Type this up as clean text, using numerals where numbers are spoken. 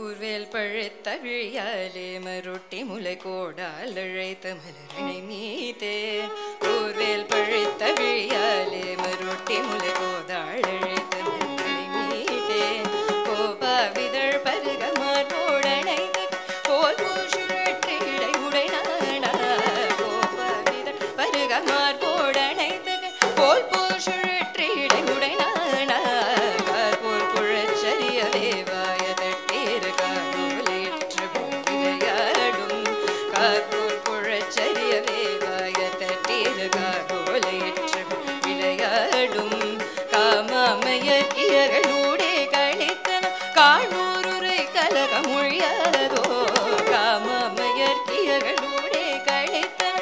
ஊர்வேல் பழுத்த விழியாலே மருட்டி முலை கோடால் அழைத்த மலரணை மீதே ஊர்வேல் பழுத்த விழியாலே மருட்டி முலை கோடால் அழைத்த மலரணை மீதே கோபா விதழ் பருகமார் கோடனைத்து கோல் பூசுழற்றி இடை உடைனானா கோபா விதழ் பருகமார் கோடனைத்து கோல் பூசுழற்றி இடை உடைனானா கார்போல் குழச்சரிய வேவாய கார்போல் குழச்சரிய வேவாய தட்டீர் கார்போலேற்று விளையாடும் காமாமையர்களூடே கழித்தன காணூருரை கலகமொழியாதோ காமாமையர்களூடே கழித்தன